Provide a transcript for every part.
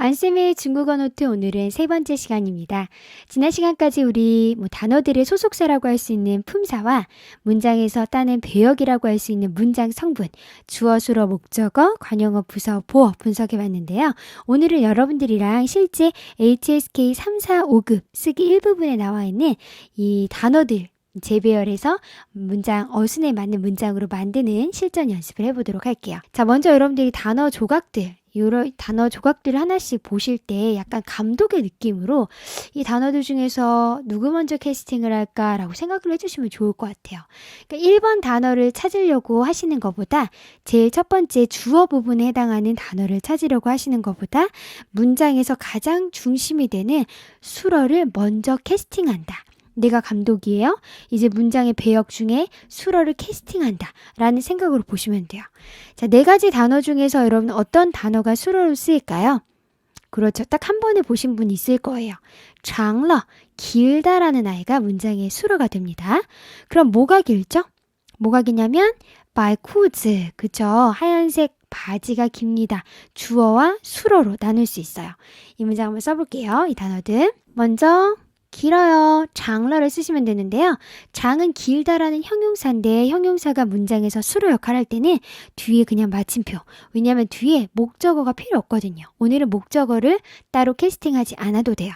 안쌤의 중국어 노트 오늘은 세 번째 시간입니다. 지난 시간까지 우리 단어들의 소속사라고 할 수 있는 품사와 문장에서 따낸 배역이라고 할 수 있는 문장 성분, 주어, 수어, 목적어, 관용어, 부사, 보어 분석해 봤는데요. 오늘은 여러분들이랑 실제 HSK 3, 4, 5급 쓰기 일부분에 나와 있는 이 단어들 재배열해서 문장, 어순에 맞는 문장으로 만드는 실전 연습을 해보도록 할게요. 자, 먼저 여러분들이 단어 조각들, 이런 단어 조각들을 하나씩 보실 때 약간 감독의 느낌으로 이 단어들 중에서 누구 먼저 캐스팅을 할까라고 생각을 해주시면 좋을 것 같아요. 그러니까 1번 단어를 찾으려고 하시는 것보다 제일 첫 번째 주어 부분에 해당하는 단어를 찾으려고 하시는 것보다 문장에서 가장 중심이 되는 수어를 먼저 캐스팅한다. 내가 감독이에요. 이제 문장의 배역 중에 수어를 캐스팅한다 라는 생각으로 보시면 돼요. 자, 네 가지 단어 중에서 여러분 어떤 단어가 수어로 쓰일까요? 그렇죠. 딱 한 번에 보신 분 있을 거예요. 장러, 길다라는 아이가 문장의 수어가 됩니다. 그럼 뭐가 길죠? 뭐가 기냐면 바이쿠즈, 그쵸? 하얀색 바지가 깁니다. 주어와 수어로 나눌 수 있어요. 이 문장 한번 써볼게요. 이 단어들. 먼저 길어요. 장러를 쓰시면 되는데요. 장은 길다라는 형용사인데 형용사가 문장에서 수로 역할을 할 때는 뒤에 그냥 마침표. 왜냐하면 뒤에 목적어가 필요 없거든요. 오늘은 목적어를 따로 캐스팅하지 않아도 돼요.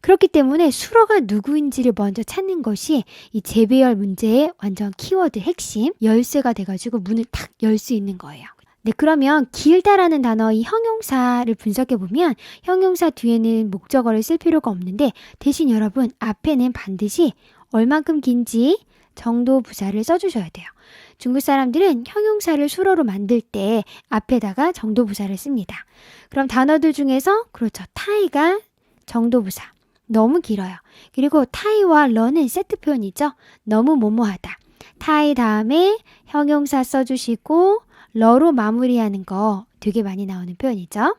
그렇기 때문에 수로가 누구인지를 먼저 찾는 것이 이 재배열 문제의 완전 키워드 핵심 열쇠가 돼가지고 문을 탁 열 수 있는 거예요. 네, 그러면 길다라는 단어 이 형용사를 분석해보면 형용사 뒤에는 목적어를 쓸 필요가 없는데 대신 여러분 앞에는 반드시 얼만큼 긴지 정도 부사를 써주셔야 돼요. 중국 사람들은 형용사를 수로로 만들 때 앞에다가 정도 부사를 씁니다. 그럼 단어들 중에서 그렇죠. 타이가 정도 부사. 너무 길어요. 그리고 타이와 러는 세트 표현이죠. 너무 뭐뭐하다. 타이 다음에 형용사 써주시고 러로 마무리하는 거 되게 많이 나오는 표현이죠.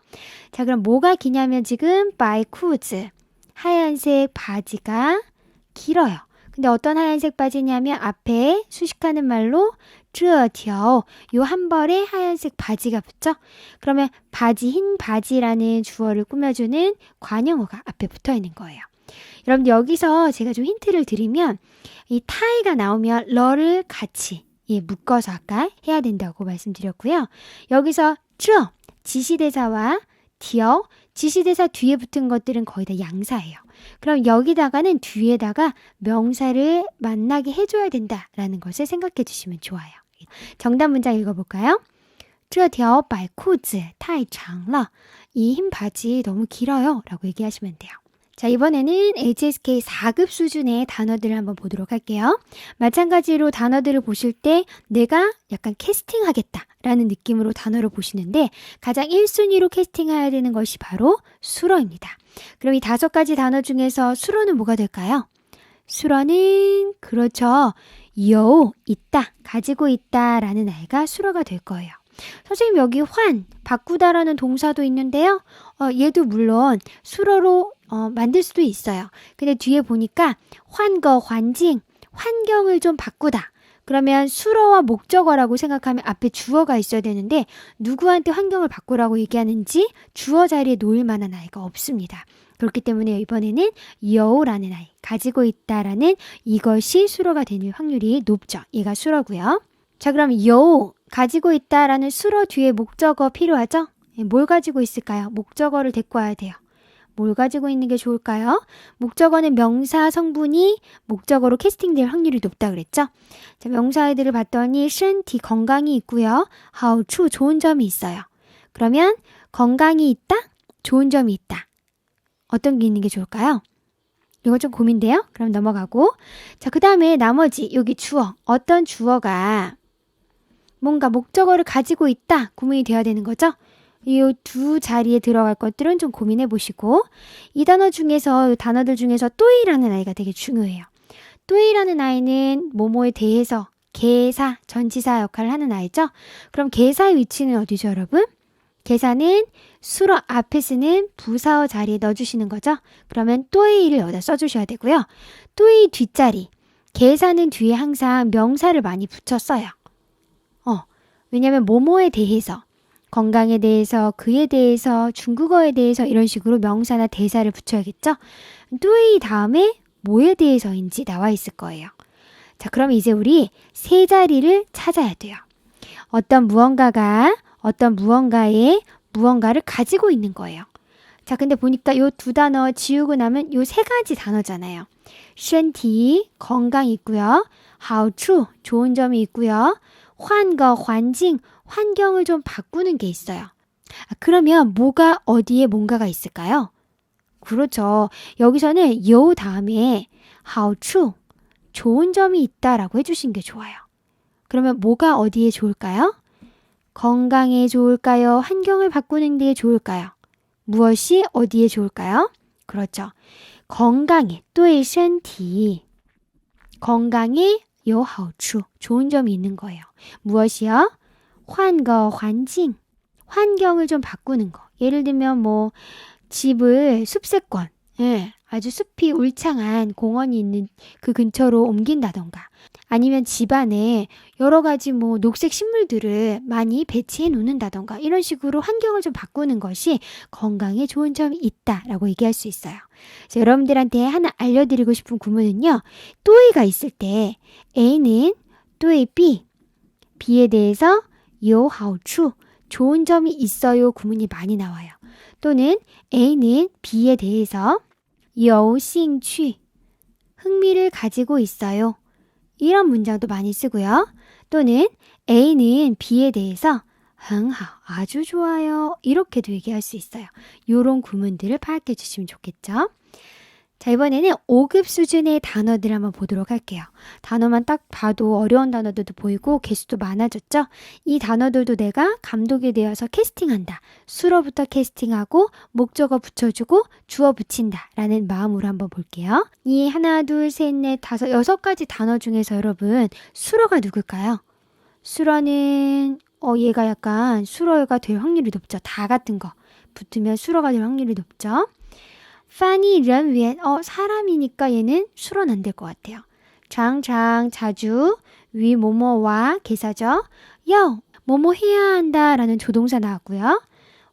자, 그럼 뭐가 기냐면 지금 바이쿠즈 하얀색 바지가 길어요. 근데 어떤 하얀색 바지냐면 앞에 수식하는 말로 这条 요 한 벌에 하얀색 바지가 붙죠. 그러면 바지, 흰 바지라는 주어를 꾸며주는 관용어가 앞에 붙어 있는 거예요. 여러분들 여기서 제가 좀 힌트를 드리면 이 타이가 나오면 러를 같이 묶어서 아까 해야 된다고 말씀드렸고요. 여기서 这 지시대사와 条 지시대사 뒤에 붙은 것들은 거의 다 양사예요. 그럼 여기다가는 뒤에다가 명사를 만나게 해줘야 된다라는 것을 생각해 주시면 좋아요. 정답 문장 읽어볼까요? 这条白裤子太长了. 이 흰 바지 너무 길어요 라고 얘기하시면 돼요. 자, 이번에는 HSK 4급 수준의 단어들을 한번 보도록 할게요. 마찬가지로 단어들을 보실 때 내가 약간 캐스팅하겠다 라는 느낌으로 단어를 보시는데 가장 1순위로 캐스팅해야 되는 것이 바로 수어입니다. 그럼 이 5가지 단어 중에서 수어는 뭐가 될까요? 수어는 그렇죠. 요, 있다, 가지고 있다 라는 아이가 수어가 될 거예요. 선생님 여기 환, 바꾸다라는 동사도 있는데요. 얘도 물론 수어로 만들 수도 있어요. 근데 뒤에 보니까 환거, 환징, 환경을 좀 바꾸다. 그러면 수어와 목적어라고 생각하면 앞에 주어가 있어야 되는데 누구한테 환경을 바꾸라고 얘기하는지 주어 자리에 놓을 만한 아이가 없습니다. 그렇기 때문에 이번에는 여우라는 아이, 가지고 있다라는 이것이 수어가 되는 확률이 높죠. 얘가 수어고요. 자, 그럼 여우, 가지고 있다라는 수어 뒤에 목적어 필요하죠? 뭘 가지고 있을까요? 목적어를 데리고 와야 돼요. 뭘 가지고 있는 게 좋을까요? 목적어는 명사 성분이 목적어로 캐스팅될 확률이 높다 그랬죠? 자, 명사들을 봤더니身体 건강이 있고요. 好处 좋은 점이 있어요. 그러면 건강이 있다? 좋은 점이 있다. 어떤 게 있는 게 좋을까요? 이거 좀 고민돼요? 그럼 넘어가고. 자, 그 다음에 나머지 여기 주어. 어떤 주어가 뭔가 목적어를 가지고 있다. 구문이 되어야 되는 거죠? 이 두 자리에 들어갈 것들은 좀 고민해 보시고 이 단어 중에서 이 단어들 중에서 또이라는 아이가 되게 중요해요. 또이라는 아이는 뭐뭐에 대해서 개사, 전치사 역할을 하는 아이죠. 그럼 개사의 위치는 어디죠, 여러분? 개사는 수어 앞에 쓰는 부사어 자리에 넣어주시는 거죠. 그러면 또이를 여기다 써주셔야 되고요. 또이 뒷자리, 개사는 뒤에 항상 명사를 많이 붙여 써요. 왜냐면 뭐뭐에 대해서 건강에 대해서, 그에 대해서, 중국어에 대해서 이런 식으로 명사나 대사를 붙여야겠죠? 뚜이 다음에 뭐에 대해서인지 나와 있을 거예요. 자, 그럼 이제 우리 세 자리를 찾아야 돼요. 어떤 무언가가 어떤 무언가에 무언가를 가지고 있는 거예요. 자, 근데 보니까 요 두 단어 지우고 나면 요 세 가지 단어잖아요. 身体 건강이 있고요. 好处 좋은 점이 있고요. 换个环境 환경을 좀 바꾸는 게 있어요. 그러면 뭐가 어디에 뭔가가 있을까요? 그렇죠. 여기서는 요 다음에 好处 좋은 점이 있다라고 해주신 게 좋아요. 그러면 뭐가 어디에 좋을까요? 건강에 좋을까요? 환경을 바꾸는 데 좋을까요? 무엇이 어디에 좋을까요? 그렇죠. 건강에, 对身体 건강에 有好处 좋은 점이 있는 거예요. 무엇이요? 换个环境 환경을 좀 바꾸는 거. 예를 들면 뭐 집을 숲세권, 아주 숲이 울창한 공원이 있는 그 근처로 옮긴다던가, 아니면 집안에 여러 가지 뭐 녹색 식물들을 많이 배치해 놓는다던가, 이런 식으로 환경을 좀 바꾸는 것이 건강에 좋은 점이 있다라고 얘기할 수 있어요. 그래서 여러분들한테 하나 알려드리고 싶은 구문은요, 또이가 있을 때 A는 또이 B, B에 대해서 有好处 좋은 점이 있어요 구문이 많이 나와요. 또는 A는 B에 대해서 有兴趣 흥미를 가지고 있어요. 이런 문장도 많이 쓰고요. 또는 A는 B에 대해서 很好 아주 좋아요. 이렇게도 얘기할 수 있어요. 이런 구문들을 파악해 주시면 좋겠죠. 자, 이번에는 5급 수준의 단어들 한번 보도록 할게요. 단어만 딱 봐도 어려운 단어들도 보이고 개수도 많아졌죠? 이 단어들도 내가 감독이 되어서 캐스팅한다. 수로부터 캐스팅하고 목적어 붙여주고 주어 붙인다 라는 마음으로 한번 볼게요. 이 하나, 둘, 셋, 넷, 다섯, 6가지 단어 중에서 여러분 수로가 누굴까요? 수로는 얘가 약간 수로가 될 확률이 높죠. 다 같은 거 붙으면 수로가 될 확률이 높죠. 파니, ren, wen, 사람이니까 얘는 수로는 안 될 것 같아요. 장장, 자주, 위, 뭐뭐와 개사죠. 여, 뭐뭐 해야 한다 라는 조동사 나왔고요.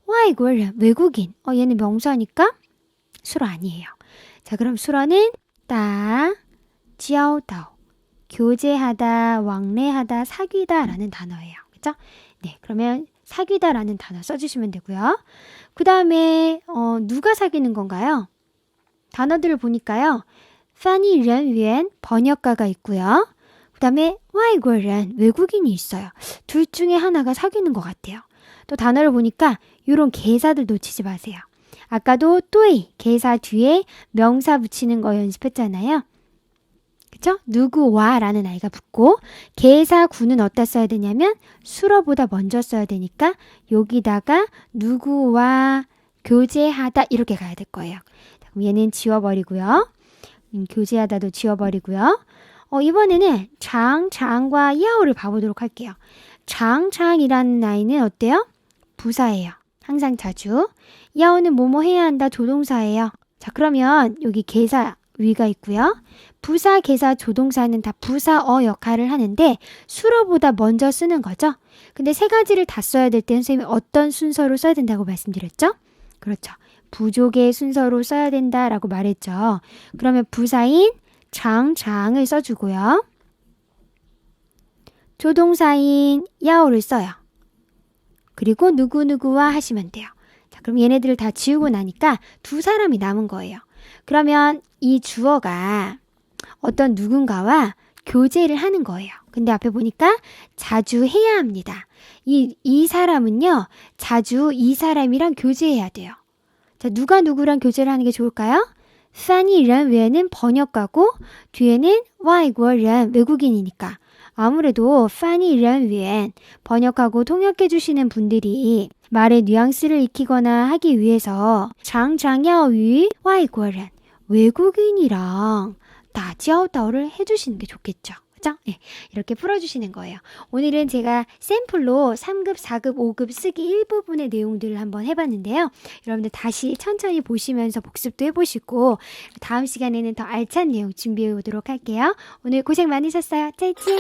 와이골, 외국인, 얘는 명사니까 수로 아니에요. 자, 그럼 수로는 따, 지아오다오, 교제하다, 왕래하다, 사귀다 라는 단어예요. 그죠? 네, 그러면 사귀다 라는 단어 써주시면 되고요. 그 다음에 누가 사귀는 건가요? 단어들을 보니까요. 파니, ren, wen 번역가가 있고요. 그 다음에 와이골人 외국인이 있어요. 둘 중에 하나가 사귀는 것 같아요. 또 단어를 보니까 이런 개사들 놓치지 마세요. 아까도 또이 개사 뒤에 명사 붙이는 거 연습했잖아요. 그쵸? 누구와 라는 아이가 붙고 개사 구는 어디다 써야 되냐면 수로보다 먼저 써야 되니까 여기다가 누구와 교제하다 이렇게 가야 될 거예요. 그럼 얘는 지워버리고요. 교제하다도 지워버리고요. 이번에는 장과 야오를 봐보도록 할게요. 장이라는 아이는 어때요? 부사예요. 항상 자주. 야오는 뭐뭐 해야 한다 조동사예요. 자, 그러면 여기 개사 위가 있고요. 부사, 개사, 조동사는 다 부사어 역할을 하는데 수로보다 먼저 쓰는 거죠. 근데 세 가지를 다 써야 될 때는 선생님이 어떤 순서로 써야 된다고 말씀드렸죠? 그렇죠. 부족의 순서로 써야 된다라고 말했죠. 그러면 부사인 장을 써주고요. 조동사인 야오를 써요. 그리고 누구누구와 하시면 돼요. 자, 그럼 얘네들을 다 지우고 나니까 두 사람이 남은 거예요. 그러면 이 주어가 어떤 누군가와 교제를 하는 거예요. 근데 앞에 보니까 자주 해야 합니다. 이 사람은요, 자주 이 사람이랑 교제해야 돼요. 자, 누가 누구랑 교제를 하는 게 좋을까요? 파니랑 외에는 번역가고 뒤에는 와이구어랑 외국인이니까 아무래도 파니랑 외엔 번역하고 통역해 주시는 분들이 말의 뉘앙스를 익히거나 하기 위해서 장야위 와이구어랑 외국인이랑 다지아오다오를 해주시는 게 좋겠죠. 그죠? 네, 이렇게 풀어주시는 거예요. 오늘은 제가 샘플로 3급, 4급, 5급 쓰기 일부분의 내용들을 한번 해봤는데요. 여러분들 다시 천천히 보시면서 복습도 해보시고 다음 시간에는 더 알찬 내용 준비해 오도록 할게요. 오늘 고생 많으셨어요. 짜이찌!